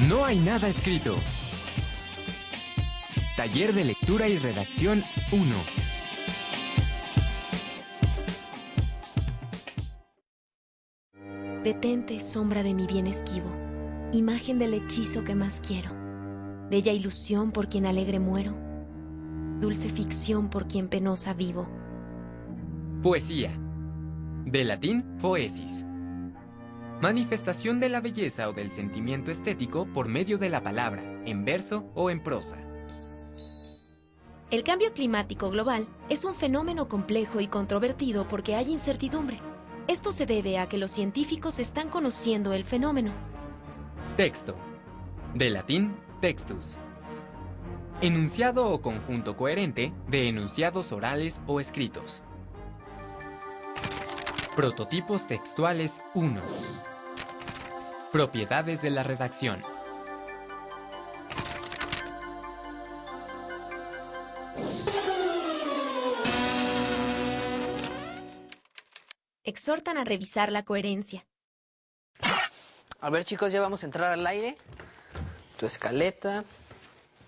No hay nada escrito. Taller de lectura y redacción 1. Detente, sombra de mi bien esquivo, imagen del hechizo que más quiero, bella ilusión por quien alegre muero, dulce ficción por quien penosa vivo. Poesía. De latín, poesis. Manifestación de la belleza o del sentimiento estético por medio de la palabra, en verso o en prosa. El cambio climático global es un fenómeno complejo y controvertido porque hay incertidumbre. Esto se debe a que los científicos están conociendo el fenómeno. Texto. De latín, textus. Enunciado o conjunto coherente de enunciados orales o escritos. Prototipos textuales 1. Propiedades de la redacción. Exhortan a revisar la coherencia. A ver, chicos, ya vamos a entrar al aire. Tu escaleta.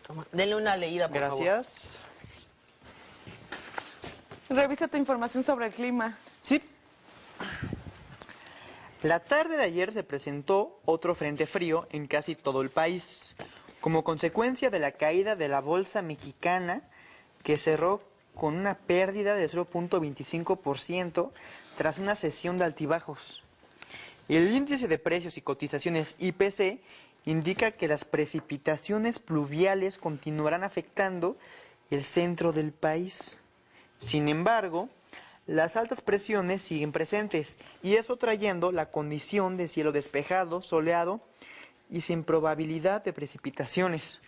Toma. Denle una leída, por favor. Gracias. Revisa tu información sobre el clima. Sí. La tarde de ayer se presentó otro frente frío en casi todo el país, como consecuencia de la caída de la bolsa mexicana, que cerró con una pérdida de 0.25% tras una sesión de altibajos. El índice de precios y cotizaciones IPC indica que las precipitaciones pluviales continuarán afectando el centro del país. Sin embargo, las altas presiones siguen presentes y eso trayendo la condición de cielo despejado, soleado y sin probabilidad de precipitaciones.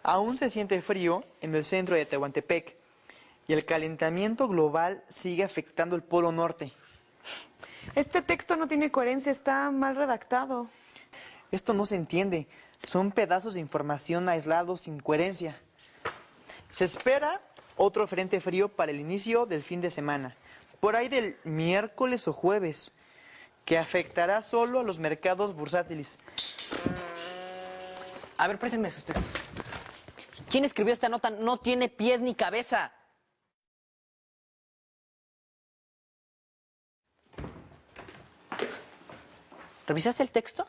Aún se siente frío en el centro de Tehuantepec y el calentamiento global sigue afectando el Polo Norte. Este texto no tiene coherencia, está mal redactado. Esto no se entiende, son pedazos de información aislados sin coherencia. Se espera otro frente frío para el inicio del fin de semana, por ahí del miércoles o jueves, que afectará solo a los mercados bursátiles. A ver, préstenme sus textos. ¿Quién escribió esta nota? No tiene pies ni cabeza. ¿Revisaste el texto?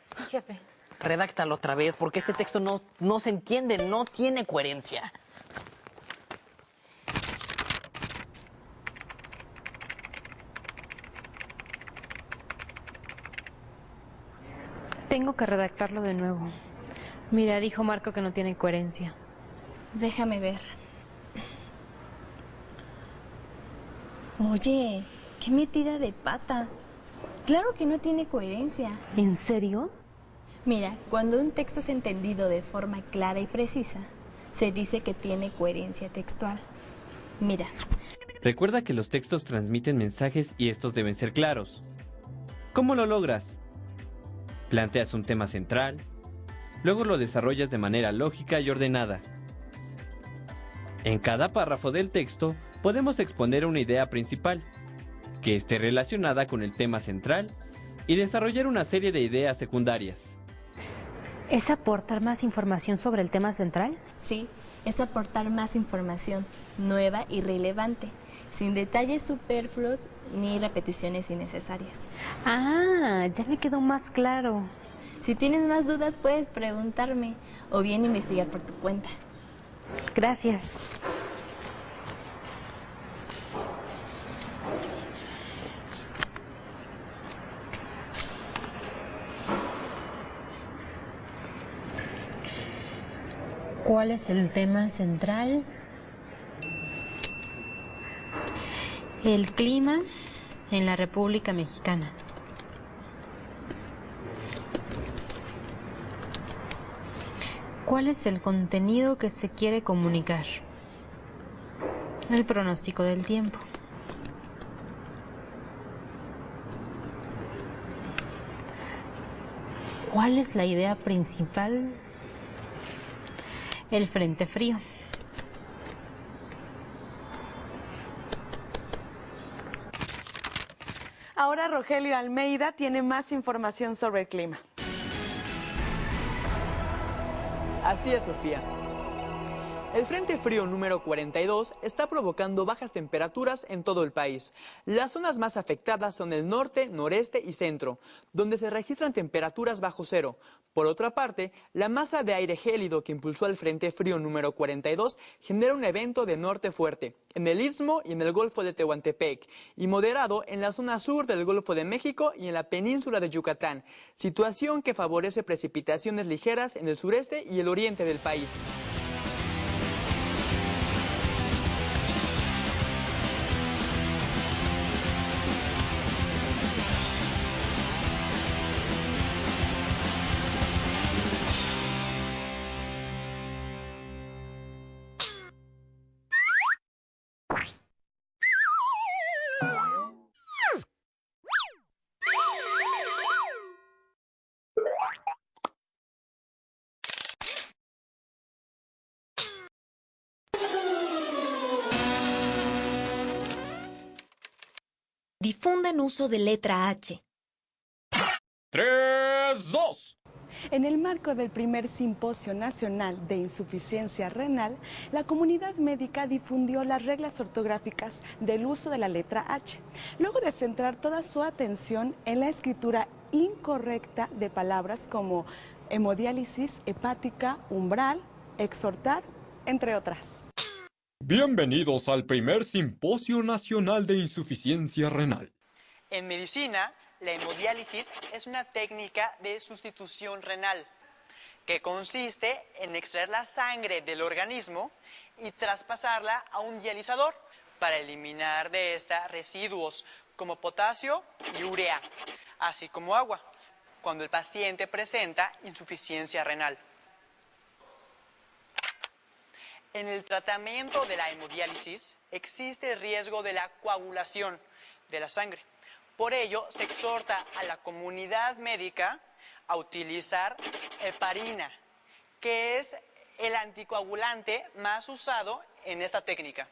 Sí, jefe. Redáctalo otra vez, porque este texto no se entiende, no tiene coherencia. Tengo que redactarlo de nuevo. Mira, dijo Marco que no tiene coherencia. Déjame ver. Oye, qué metida de pata. Claro que no tiene coherencia. ¿En serio? Mira, cuando un texto es entendido de forma clara y precisa, se dice que tiene coherencia textual. Mira. Recuerda que los textos transmiten mensajes y estos deben ser claros. ¿Cómo lo logras? Planteas un tema central, luego lo desarrollas de manera lógica y ordenada. En cada párrafo del texto podemos exponer una idea principal, que esté relacionada con el tema central, y desarrollar una serie de ideas secundarias. ¿Es aportar más información sobre el tema central? Sí, es aportar más información nueva y relevante, sin detalles superfluos ni repeticiones innecesarias. Ah, ya me quedó más claro. Si tienes más dudas puedes preguntarme o bien investigar por tu cuenta. Gracias. ¿Cuál es el tema central? El clima en la República Mexicana. ¿Cuál es el contenido que se quiere comunicar? El pronóstico del tiempo. ¿Cuál es la idea principal? El frente frío. Ahora Rogelio Almeida tiene más información sobre el clima. Así es, Sofía. El Frente Frío número 42 está provocando bajas temperaturas en todo el país. Las zonas más afectadas son el norte, noreste y centro, donde se registran temperaturas bajo cero. Por otra parte, la masa de aire gélido que impulsó el Frente Frío número 42 genera un evento de norte fuerte en el Istmo y en el Golfo de Tehuantepec, y moderado en la zona sur del Golfo de México y en la península de Yucatán, situación que favorece precipitaciones ligeras en el sureste y el oriente del país. Difunden uso de letra H. 3, 2. En el marco del primer Simposio Nacional de Insuficiencia Renal, la comunidad médica difundió las reglas ortográficas del uso de la letra H, luego de centrar toda su atención en la escritura incorrecta de palabras como hemodiálisis, hepática, umbral, exhortar, entre otras. Bienvenidos al primer Simposio Nacional de Insuficiencia Renal. En medicina, la hemodiálisis es una técnica de sustitución renal que consiste en extraer la sangre del organismo y traspasarla a un dializador para eliminar de esta residuos como potasio y urea, así como agua, cuando el paciente presenta insuficiencia renal. En el tratamiento de la hemodiálisis existe el riesgo de la coagulación de la sangre. Por ello, se exhorta a la comunidad médica a utilizar heparina, que es el anticoagulante más usado en esta técnica.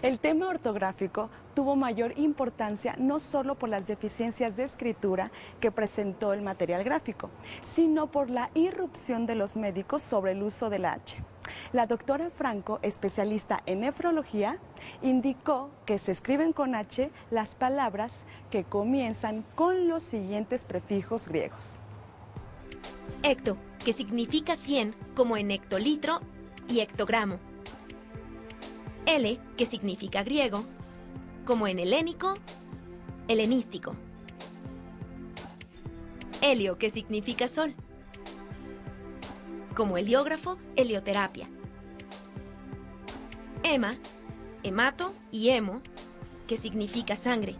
El tema ortográfico tuvo mayor importancia no solo por las deficiencias de escritura que presentó el material gráfico, sino por la irrupción de los médicos sobre el uso de la H. La doctora Franco, especialista en nefrología, indicó que se escriben con H las palabras que comienzan con los siguientes prefijos griegos. Hecto, que significa 100, como en hectolitro y hectogramo. L, que significa griego, como en helénico, helenístico. Helio, que significa sol, como heliógrafo, helioterapia. Hema, hemato y hemo, que significa sangre,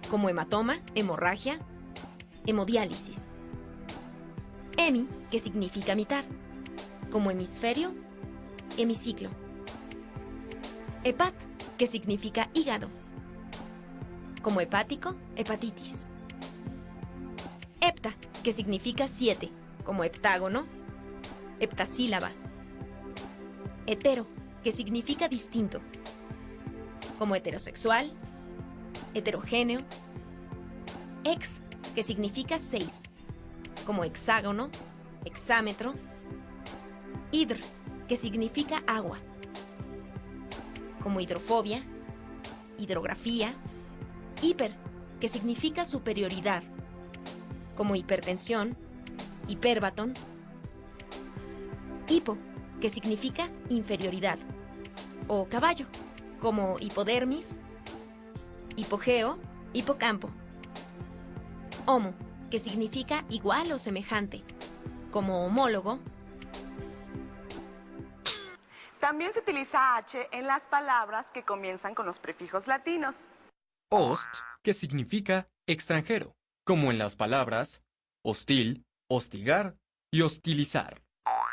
como hematoma, hemorragia, hemodiálisis. Hemi, que significa mitad, como hemisferio, hemiciclo. Hepat, que significa hígado, como hepático, hepatitis. Hepta, que significa 7, como heptágono, heptasílaba. Hetero, que significa distinto, como heterosexual, heterogéneo. Hex, que significa 6, como hexágono, hexámetro. Hidr, que significa agua, como hidrofobia, hidrografía. Hiper, que significa superioridad, como hipertensión, hipérbaton. Hipo, que significa inferioridad, o caballo, como hipodermis, hipogeo, hipocampo. Homo, que significa igual o semejante, como homólogo. También se utiliza H en las palabras que comienzan con los prefijos latinos. Host, que significa extranjero, como en las palabras hostil, hostigar y hostilizar.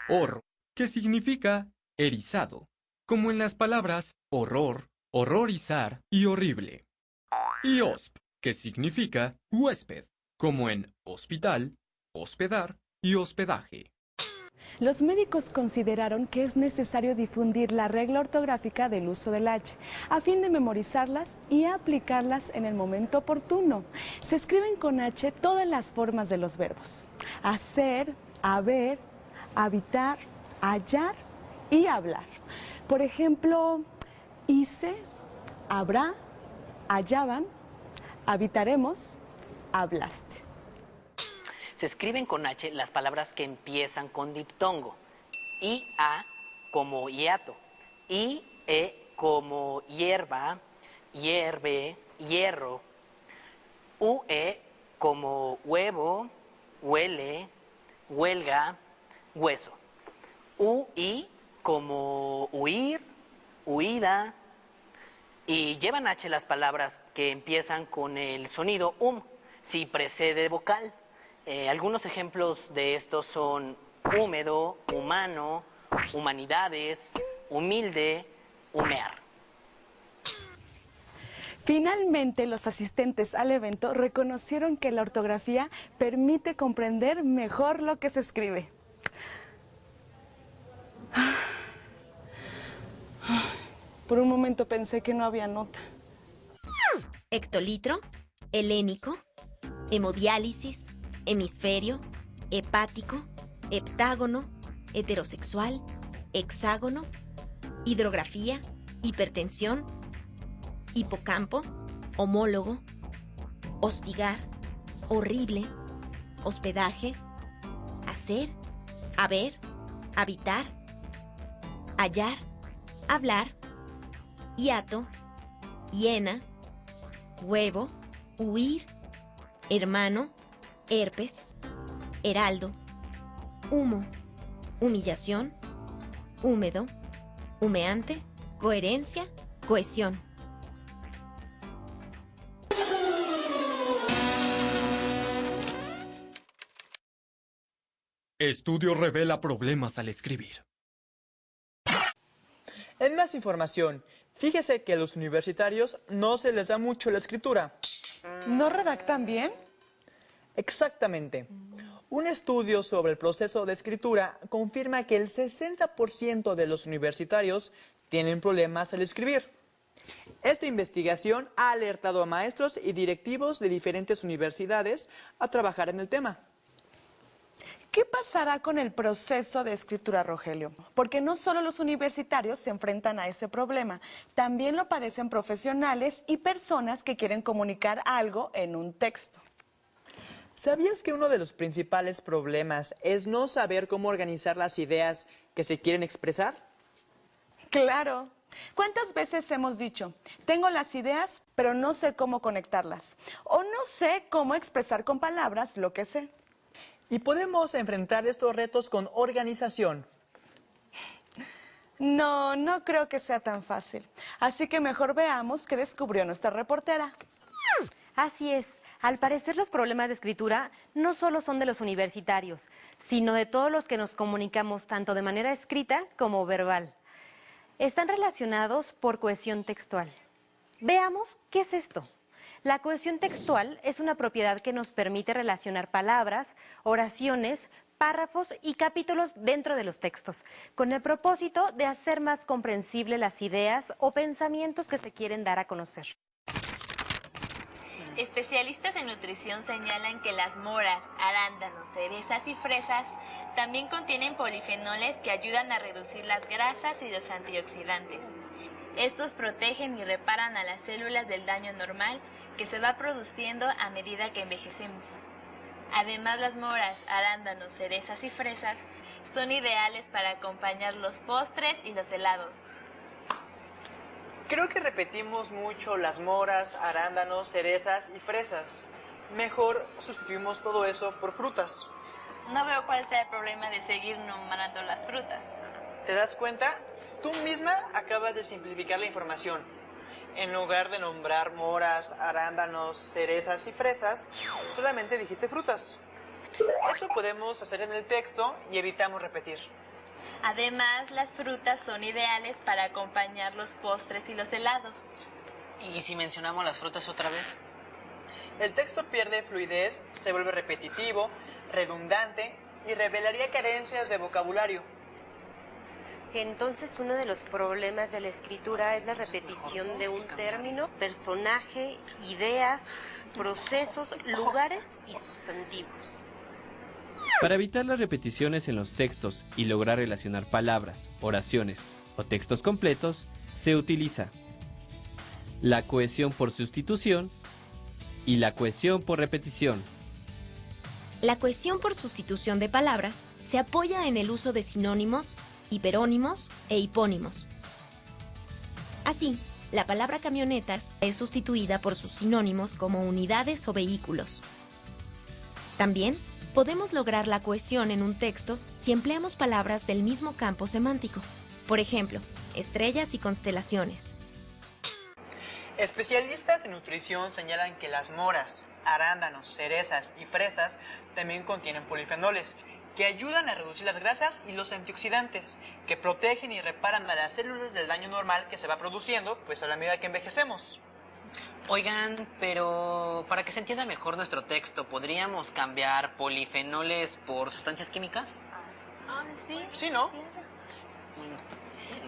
Hor, que significa erizado, como en las palabras horror, horrorizar y horrible. Y hosp, que significa huésped, como en hospital, hospedar y hospedaje. Los médicos consideraron que es necesario difundir la regla ortográfica del uso del H, a fin de memorizarlas y aplicarlas en el momento oportuno. Se escriben con H todas las formas de los verbos: hacer, haber, habitar, hallar y hablar. Por ejemplo, hice, habrá, hallaban, habitaremos, hablaste. Se escriben con H las palabras que empiezan con diptongo. I-A como hiato. I-E como hierba, hierve, hierro. U-E como huevo, huele, huelga, hueso. U-I como huir, huida. Y llevan H las palabras que empiezan con el sonido si precede vocal. Algunos ejemplos de estos son húmedo, humano, humanidades, humilde, humear. Finalmente, los asistentes al evento reconocieron que la ortografía permite comprender mejor lo que se escribe. Por un momento pensé que no había nota. Hectolitro, helénico, hemodiálisis, hemisferio, hepático, heptágono, heterosexual, hexágono, hidrografía, hipertensión, hipocampo, homólogo, hostigar, horrible, hospedaje, hacer, haber, habitar, hallar, hablar, hiato, hiena, huevo, huir, hermano, herpes, heraldo, humo, humillación, húmedo, humeante, coherencia, cohesión. Estudio revela problemas al escribir. En más información, fíjese que a los universitarios no se les da mucho la escritura. ¿No redactan bien? Exactamente. Un estudio sobre el proceso de escritura confirma que el 60% de los universitarios tienen problemas al escribir. Esta investigación ha alertado a maestros y directivos de diferentes universidades a trabajar en el tema. ¿Qué pasará con el proceso de escritura, Rogelio? Porque no solo los universitarios se enfrentan a ese problema, también lo padecen profesionales y personas que quieren comunicar algo en un texto. ¿Sabías que uno de los principales problemas es no saber cómo organizar las ideas que se quieren expresar? Claro. ¿Cuántas veces hemos dicho, tengo las ideas, pero no sé cómo conectarlas? O no sé cómo expresar con palabras lo que sé. Y podemos enfrentar estos retos con organización. No, no creo que sea tan fácil. Así que mejor veamos qué descubrió nuestra reportera. Así es. Al parecer los problemas de escritura no solo son de los universitarios, sino de todos los que nos comunicamos tanto de manera escrita como verbal. Están relacionados por cohesión textual. Veamos qué es esto. La cohesión textual es una propiedad que nos permite relacionar palabras, oraciones, párrafos y capítulos dentro de los textos, con el propósito de hacer más comprensible las ideas o pensamientos que se quieren dar a conocer. Especialistas en nutrición señalan que las moras, arándanos, cerezas y fresas también contienen polifenoles que ayudan a reducir las grasas y los antioxidantes. Estos protegen y reparan a las células del daño normal que se va produciendo a medida que envejecemos. Además, las moras, arándanos, cerezas y fresas son ideales para acompañar los postres y los helados. Creo que repetimos mucho las moras, arándanos, cerezas y fresas. Mejor sustituimos todo eso por frutas. No veo cuál sea el problema de seguir nombrando las frutas. ¿Te das cuenta? Tú misma acabas de simplificar la información. En lugar de nombrar moras, arándanos, cerezas y fresas, solamente dijiste frutas. Eso podemos hacer en el texto y evitamos repetir. Además, las frutas son ideales para acompañar los postres y los helados. ¿Y si mencionamos las frutas otra vez? El texto pierde fluidez, se vuelve repetitivo, redundante y revelaría carencias de vocabulario. Entonces, uno de los problemas de la escritura es la repetición de un término, personaje, ideas, procesos, lugares y sustantivos. Para evitar las repeticiones en los textos y lograr relacionar palabras, oraciones o textos completos, se utiliza la cohesión por sustitución y la cohesión por repetición. La cohesión por sustitución de palabras se apoya en el uso de sinónimos, hiperónimos e hipónimos. Así, la palabra camionetas es sustituida por sus sinónimos como unidades o vehículos. También podemos lograr la cohesión en un texto si empleamos palabras del mismo campo semántico. Por ejemplo, estrellas y constelaciones. Especialistas en nutrición señalan que las moras, arándanos, cerezas y fresas también contienen polifenoles que ayudan a reducir las grasas y los antioxidantes, que protegen y reparan a las células del daño normal que se va produciendo pues a la medida que envejecemos. Oigan, pero para que se entienda mejor nuestro texto, ¿podríamos cambiar polifenoles por sustancias químicas? Sí. Sí, ¿no?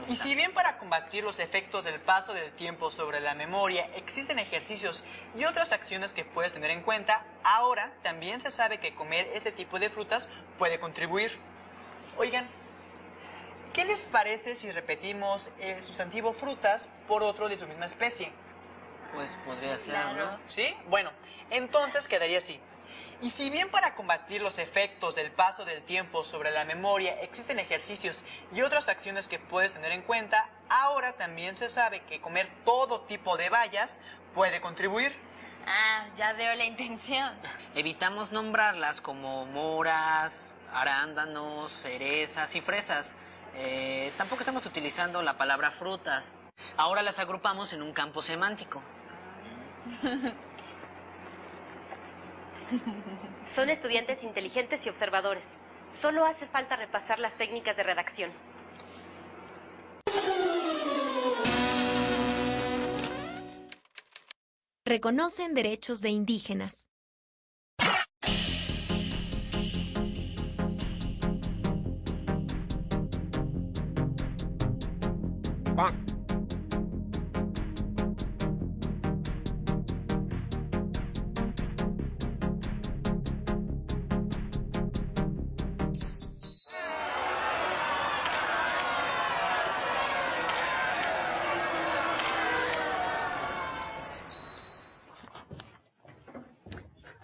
Y si bien para combatir los efectos del paso del tiempo sobre la memoria existen ejercicios y otras acciones que puedes tener en cuenta, ahora también se sabe que comer este tipo de frutas puede contribuir. Oigan, ¿qué les parece si repetimos el sustantivo frutas por otro de su misma especie? Pues podría ser, claro. ¿no? ¿Sí? Bueno, entonces quedaría así. Y si bien para combatir los efectos del paso del tiempo sobre la memoria existen ejercicios y otras acciones que puedes tener en cuenta, ahora también se sabe que comer todo tipo de bayas puede contribuir. Ah, ya veo la intención. Evitamos nombrarlas como moras, arándanos, cerezas y fresas. Tampoco estamos utilizando la palabra frutas. Ahora las agrupamos en un campo semántico. Son estudiantes inteligentes y observadores. Solo hace falta repasar las técnicas de redacción. Reconocen derechos de indígenas.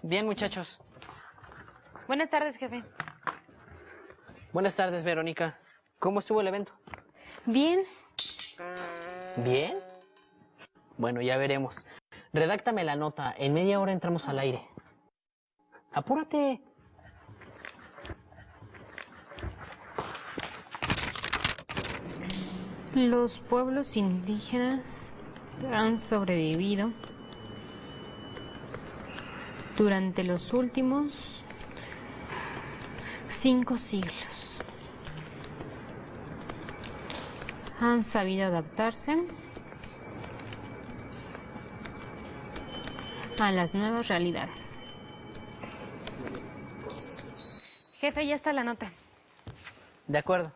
Bien, muchachos. Buenas tardes, jefe. Buenas tardes, Verónica. ¿Cómo estuvo el evento? Bien. ¿Bien? Bueno, ya veremos. Redáctame la nota. En media hora entramos al aire. ¡Apúrate! Los pueblos indígenas han sobrevivido durante los últimos 5 siglos. Han sabido adaptarse a las nuevas realidades. Jefe, ya está la nota. De acuerdo.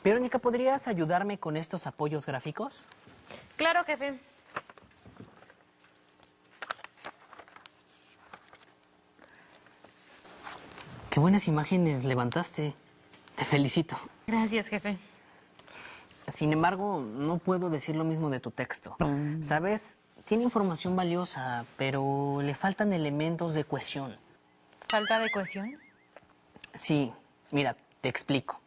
Verónica, ¿podrías ayudarme con estos apoyos gráficos? Claro, jefe. Qué buenas imágenes levantaste. Te felicito. Gracias, jefe. Sin embargo, no puedo decir lo mismo de tu texto. ¿Sabes? Tiene información valiosa, pero le faltan elementos de cohesión. ¿Falta de cohesión? Sí, mira, te explico.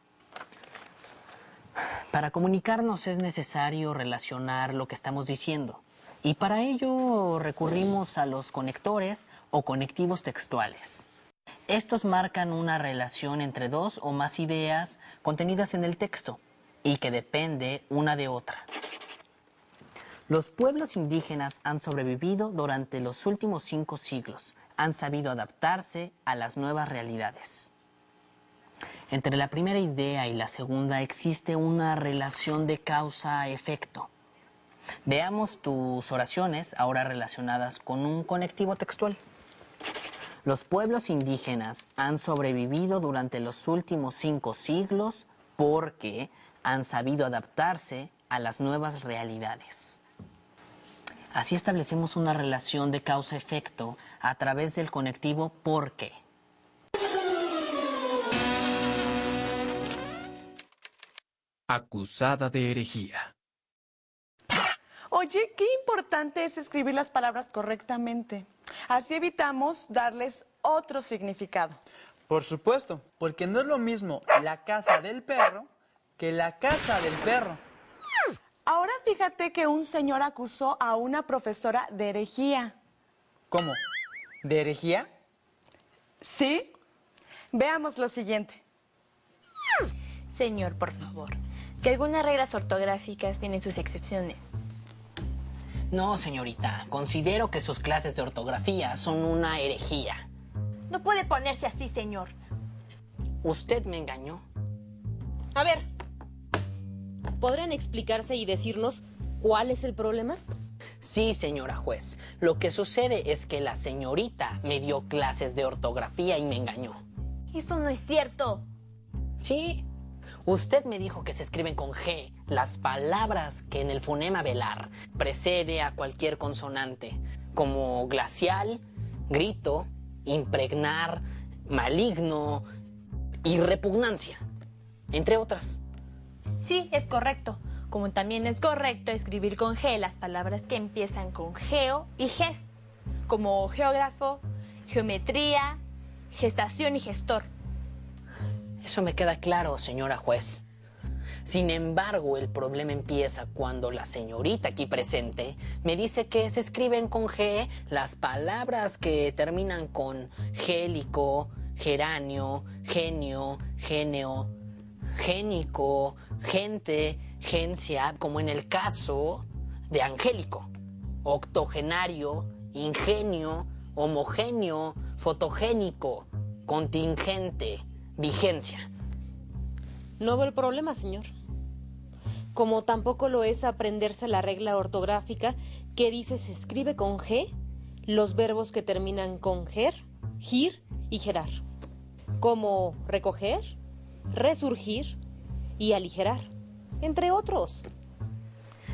Para comunicarnos es necesario relacionar lo que estamos diciendo. Y para ello recurrimos a los conectores o conectivos textuales. Estos marcan una relación entre dos o más ideas contenidas en el texto y que depende una de otra. Los pueblos indígenas han sobrevivido durante los últimos 5 siglos. Han sabido adaptarse a las nuevas realidades. Entre la primera idea y la segunda existe una relación de causa-efecto. Veamos tus oraciones ahora relacionadas con un conectivo textual. Los pueblos indígenas han sobrevivido durante los últimos 5 siglos porque han sabido adaptarse a las nuevas realidades. Así establecemos una relación de causa-efecto a través del conectivo porque. acusada de herejía. Oye, qué importante es escribir las palabras correctamente. Así evitamos darles otro significado. Por supuesto, porque no es lo mismo la casa del perro que la casa del perro. Ahora fíjate que un señor acusó a una profesora de herejía. ¿Cómo? ¿De herejía? ¿Sí? Veamos lo siguiente. Señor, por favor, que algunas reglas ortográficas tienen sus excepciones. No, señorita, considero que sus clases de ortografía son una herejía. No puede ponerse así, señor. Usted me engañó. A ver, ¿podrían explicarse y decirnos cuál es el problema? Sí, señora juez. Lo que sucede es que la señorita me dio clases de ortografía y me engañó. Eso no es cierto. Sí. Usted me dijo que se escriben con G las palabras que en el fonema velar precede a cualquier consonante, como glacial, grito, impregnar, maligno y repugnancia, entre otras. Sí, es correcto. Como también es correcto escribir con G las palabras que empiezan con geo y ges, como geógrafo, geometría, gestación y gestor. Eso me queda claro, señora juez. Sin embargo, el problema empieza cuando la señorita aquí presente me dice que se escriben con G las palabras que terminan con gélico, geranio, genio, geneo, génico, gente, gencia, como en el caso de angélico, octogenario, ingenio, homogéneo, fotogénico, contingente, vigencia. No veo el problema, señor. Como tampoco lo es aprenderse la regla ortográfica que dice se escribe con G los verbos que terminan con ger, gir y gerar, como recoger, resurgir y aligerar, entre otros.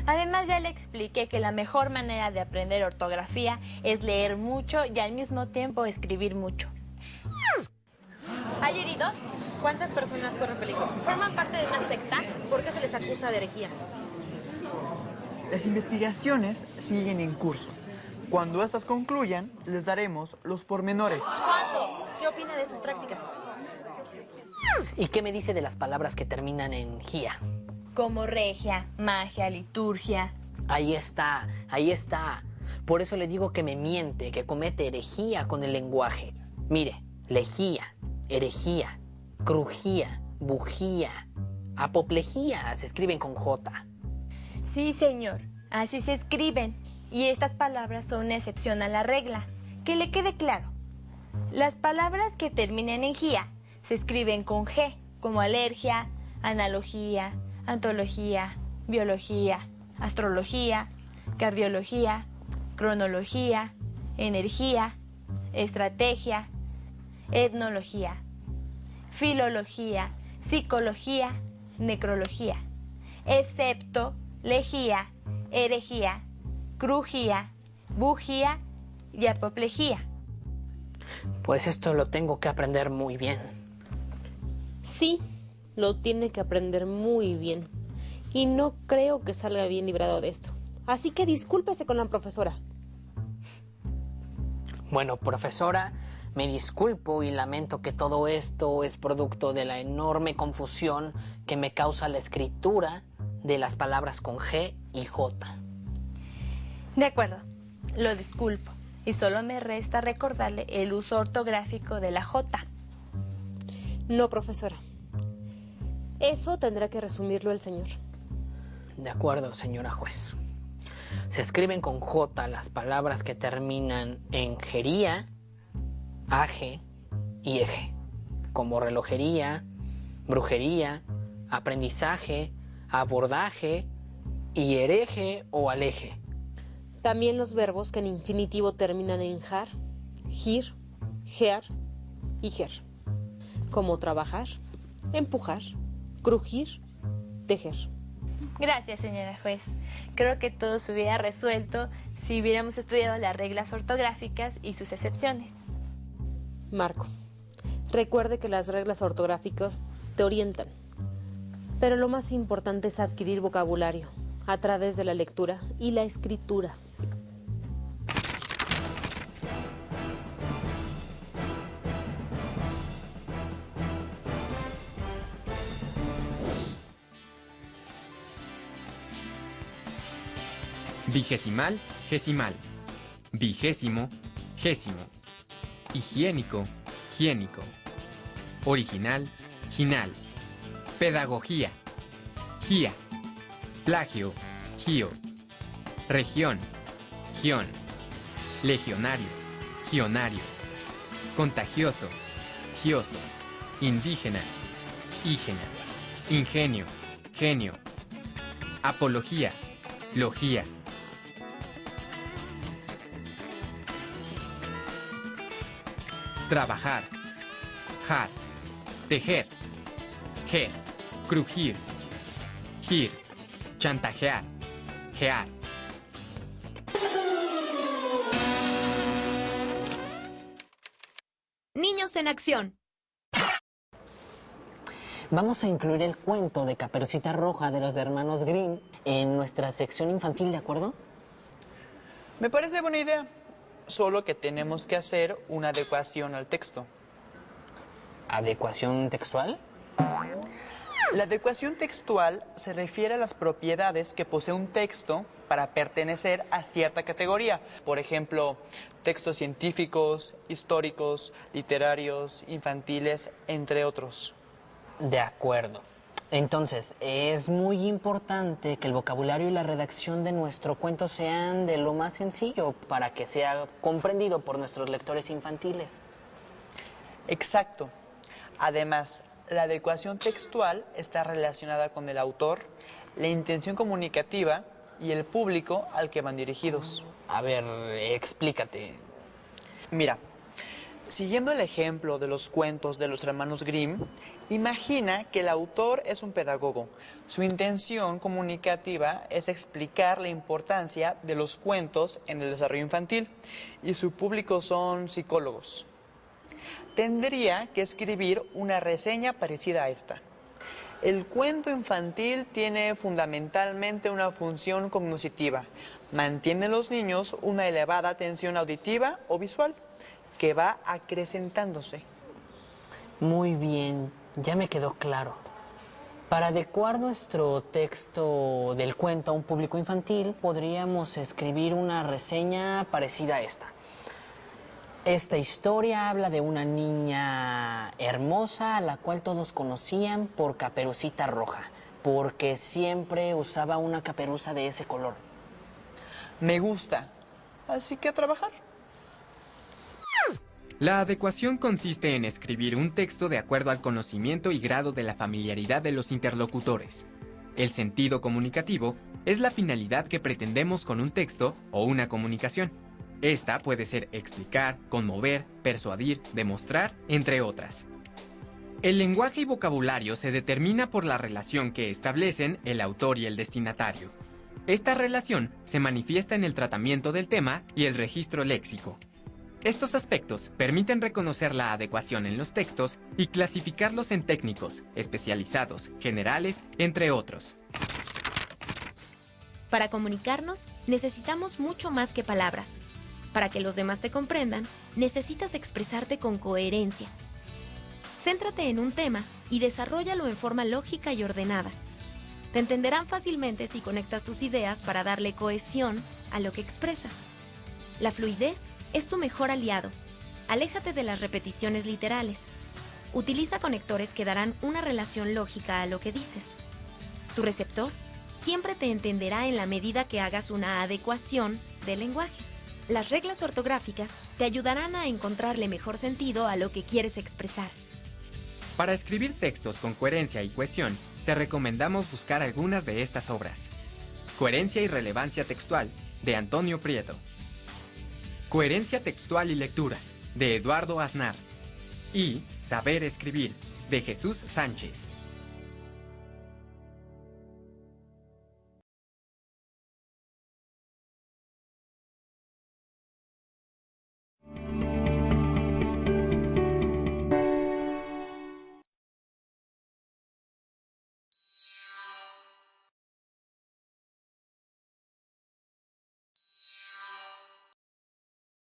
Además, ya le expliqué que la mejor manera de aprender ortografía es leer mucho y al mismo tiempo escribir mucho. ¿Hay heridos? ¿Cuántas personas corren peligro? ¿Forman parte de una secta? ¿Por qué se les acusa de herejía? Las investigaciones siguen en curso. Cuando estas concluyan, les daremos los pormenores. ¿Cuándo? ¿Qué opina de estas prácticas? ¿Y qué me dice de las palabras que terminan en gia? Como regia, magia, liturgia. Ahí está, ahí está. Por eso le digo que me miente, que comete herejía con el lenguaje. Mire, lejía, herejía, crujía, bujía, apoplejía se escriben con J. Sí, señor, así se escriben. Y estas palabras son una excepción a la regla. Que le quede claro. Las palabras que terminan en gia se escriben con G, como alergia, analogía, antología, biología, astrología, cardiología, cronología, energía, estrategia, etnología, filología, psicología, necrología, excepto lejía, herejía, crujía, bujía y apoplejía. Pues esto lo tengo que aprender muy bien. Sí, lo tiene que aprender muy bien. Y no creo que salga bien librado de esto. Así que discúlpese con la profesora. Bueno, profesora, me disculpo y lamento que todo esto es producto de la enorme confusión que me causa la escritura de las palabras con G y J. De acuerdo, lo disculpo. Y solo me resta recordarle el uso ortográfico de la J. No, profesora. Eso tendrá que resumirlo el señor. De acuerdo, señora juez. Se escriben con J las palabras que terminan en jería, aje y eje, como relojería, brujería, aprendizaje, abordaje y hereje o aleje. También los verbos que en infinitivo terminan en jar, gir, gear y ger, como trabajar, empujar, crujir, tejer. Gracias, señora juez. Creo que todo se hubiera resuelto si hubiéramos estudiado las reglas ortográficas y sus excepciones. Marco, recuerde que las reglas ortográficas te orientan, Pero lo más importante es adquirir vocabulario a través de la lectura y la escritura. Vigesimal, gesimal. Vigésimo, gésimo. Higiénico, higiénico. Original, ginal. Pedagogía, gía. Plagio, gio. Región, gión. Legionario, gionario. Contagioso, gioso. Indígena, ígena. Ingenio, genio. Apología, logía. Trabajar, jar. Tejer, jer. Crujir, gir. Chantajear, gear. Niños en acción. Vamos a incluir el cuento de Caperucita Roja de los hermanos Grimm en nuestra sección infantil, ¿de acuerdo? Me parece buena idea, solo que tenemos que hacer una adecuación al texto. ¿Adecuación textual? La adecuación textual se refiere a las propiedades que posee un texto para pertenecer a cierta categoría. Por ejemplo, textos científicos, históricos, literarios, infantiles, entre otros. De acuerdo. Entonces, es muy importante que el vocabulario y la redacción de nuestro cuento sean de lo más sencillo para que sea comprendido por nuestros lectores infantiles. Exacto. Además, la adecuación textual está relacionada con el autor, la intención comunicativa y el público al que van dirigidos. A ver, explícate. Mira, siguiendo el ejemplo de los cuentos de los hermanos Grimm, imagina que el autor es un pedagogo. Su intención comunicativa es explicar la importancia de los cuentos en el desarrollo infantil y su público son psicólogos. Tendría que escribir una reseña parecida a esta. El cuento infantil tiene fundamentalmente una función cognitiva. Mantiene en los niños una elevada atención auditiva o visual que va acrecentándose. Muy bien, ya me quedó claro. Para adecuar nuestro texto del cuento a un público infantil, podríamos escribir una reseña parecida a esta. Esta historia habla de una niña hermosa a la cual todos conocían por Caperucita Roja, porque siempre usaba una caperuza de ese color. Me gusta, así que a trabajar. La adecuación consiste en escribir un texto de acuerdo al conocimiento y grado de la familiaridad de los interlocutores. El sentido comunicativo es la finalidad que pretendemos con un texto o una comunicación. Esta puede ser explicar, conmover, persuadir, demostrar, entre otras. El lenguaje y vocabulario se determina por la relación que establecen el autor y el destinatario. Esta relación se manifiesta en el tratamiento del tema y el registro léxico. Estos aspectos permiten reconocer la adecuación en los textos y clasificarlos en técnicos, especializados, generales, entre otros. Para comunicarnos, necesitamos mucho más que palabras. Para que los demás te comprendan, necesitas expresarte con coherencia. Céntrate en un tema y desarróllalo en forma lógica y ordenada. Te entenderán fácilmente si conectas tus ideas para darle cohesión a lo que expresas. La fluidez es tu mejor aliado. Aléjate de las repeticiones literales. Utiliza conectores que darán una relación lógica a lo que dices. Tu receptor siempre te entenderá en la medida que hagas una adecuación del lenguaje. Las reglas ortográficas te ayudarán a encontrarle mejor sentido a lo que quieres expresar. Para escribir textos con coherencia y cohesión, te recomendamos buscar algunas de estas obras. Coherencia y relevancia textual, de Antonio Prieto. Coherencia textual y lectura, de Eduardo Aznar. Y Saber escribir, de Jesús Sánchez.